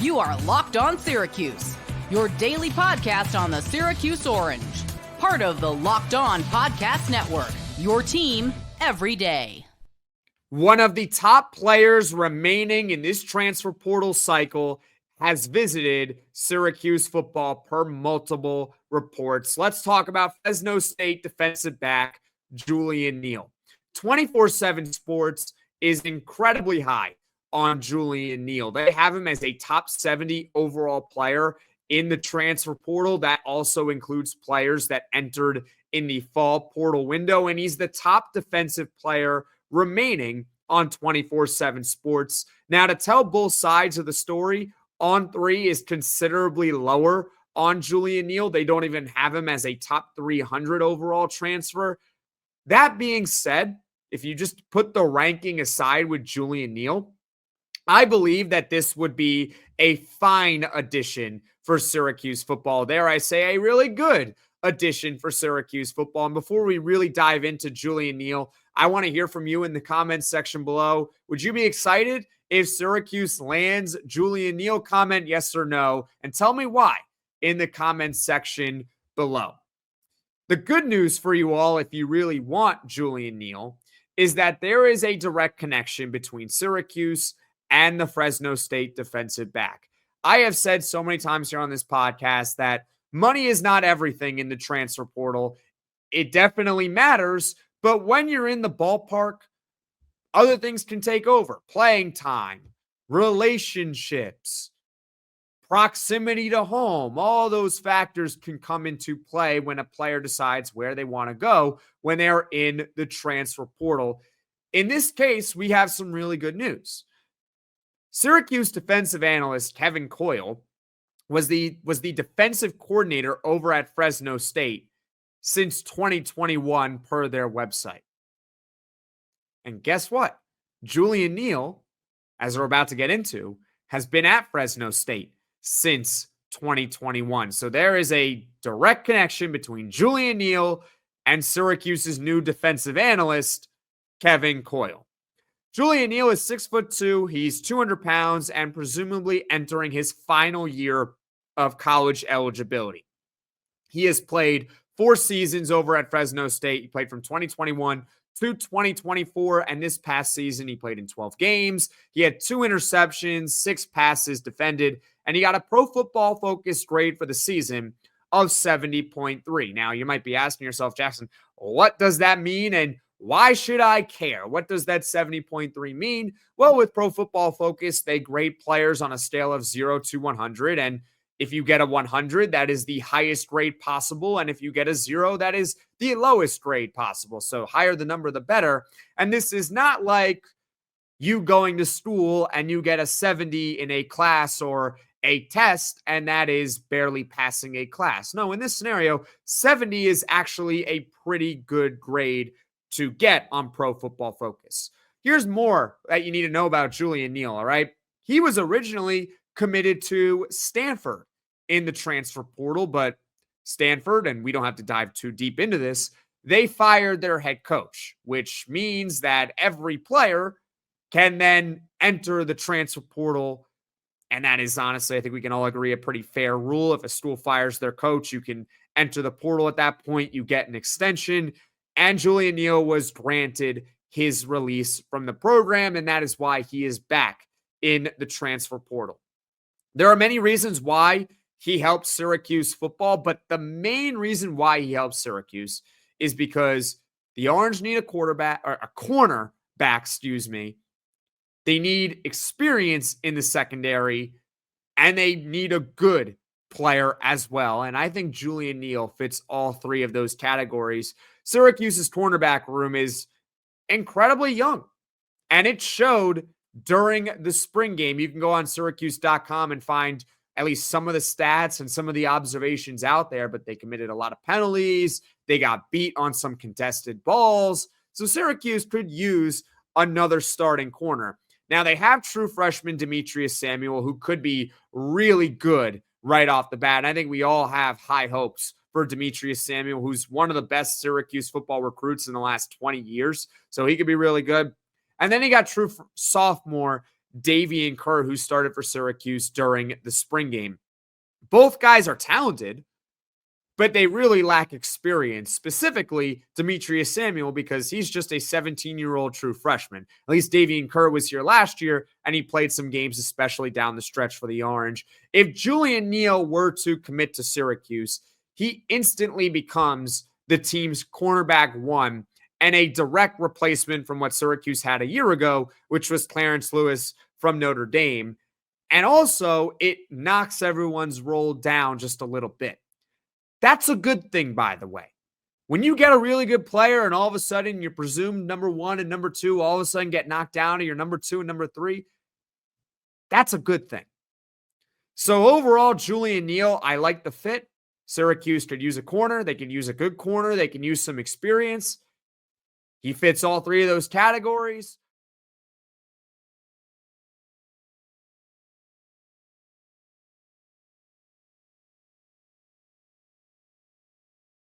You are Locked On Syracuse, your daily podcast on the Syracuse Orange. Part of the Locked On Podcast Network, your team every day. One of the top players remaining in this transfer portal cycle has visited Syracuse football per multiple reports. Let's talk about Fresno State defensive back Julian Neal. 24/7 Sports is incredibly high on Julian Neal. They have him as a top 70 overall player in the transfer portal. That also includes players that entered in the fall portal window, and he's the top defensive player remaining on 24/7 Sports. Now, to tell both sides of the story, On3 is considerably lower on Julian Neal. They don't even have him as a top 300 overall transfer. That being said, if you just put the ranking aside with Julian Neal, I believe that this would be a fine addition for Syracuse football. Dare I say, a really good addition for Syracuse football. And before we really dive into Julian Neal, I want to hear from you in the comments section below. Would you be excited if Syracuse lands Julian Neal? Comment yes or no, and tell me why in the comments section below. The good news for you all, if you really want Julian Neal, is that there is a direct connection between Syracuse and the Fresno State defensive back. I have said so many times here on this podcast that money is not everything in the transfer portal. It definitely matters, but when you're in the ballpark, other things can take over. Playing time, relationships, proximity to home, all those factors can come into play when a player decides where they want to go when they're in the transfer portal. In this case, we have some really good news. Syracuse defensive analyst Kevin Coyle was the defensive coordinator over at Fresno State since 2021 per their website. And guess what? Julian Neal, as we're about to get into, has been at Fresno State since 2021. So there is a direct connection between Julian Neal and Syracuse's new defensive analyst, Kevin Coyle. Julian Neal is 6'2". He's 200 pounds and presumably entering his final year of college eligibility. He has played 4 seasons over at Fresno State. He played from 2021 to 2024, and this past season he played in 12 games. He had 2 interceptions, 6 passes defended, and he got a Pro Football Focus grade for the season of 70.3. Now, you might be asking yourself, Jackson, what does that mean, and why should I care? What does that 70.3 mean? Well, with Pro Football Focus, they grade players on a scale of 0 to 100, and if you get a 100, that is the highest grade possible. And if you get a 0, that is the lowest grade possible. So higher the number, the better. And this is not like you going to school and you get a 70 in a class or a test, and that is barely passing a class. No, in this scenario, 70 is actually a pretty good grade to get on Pro Football Focus. Here's more that you need to know about Julian Neal, all right? He was originally committed to Stanford in the transfer portal, but Stanford, and we don't have to dive too deep into this, they fired their head coach, which means that every player can then enter the transfer portal. And that is honestly, I think we can all agree, a pretty fair rule. If a school fires their coach, you can enter the portal at that point. You get an extension. And Julian Neal was granted his release from the program, and that is why he is back in the transfer portal. There are many reasons why he helped Syracuse football, but the main reason why he helps Syracuse is because the Orange need a cornerback. They need experience in the secondary, and they need a good player as well. And I think Julian Neal fits all 3 of those categories. Syracuse's cornerback room is incredibly young, and it showed during the spring game. You can go on Syracuse.com and find at least some of the stats and some of the observations out there, but they committed a lot of penalties. They got beat on some contested balls. So Syracuse could use another starting corner. Now, they have true freshman Demetrius Samuel, who could be really good right off the bat. And I think we all have high hopes for Demetrius Samuel, who's one of the best Syracuse football recruits in the last 20 years. So he could be really good. And then he got true sophomore Davian Kerr, who started for Syracuse during the spring game. Both guys are talented, but they really lack experience, specifically Demetrius Samuel, because he's just a 17-year-old true freshman. At least Davian Kerr was here last year, and he played some games, especially down the stretch for the Orange. If Julian Neal were to commit to Syracuse, he instantly becomes the team's cornerback one and a direct replacement from what Syracuse had a year ago, which was Clarence Lewis from Notre Dame. And also, it knocks everyone's role down just a little bit. That's a good thing, by the way. When you get a really good player and all of a sudden your presumed number one and number two all of a sudden get knocked down to your number two and number three, that's a good thing. So overall, Julian Neal, I like the fit. Syracuse could use a corner. They could use a good corner. They can use some experience. He fits all three of those categories.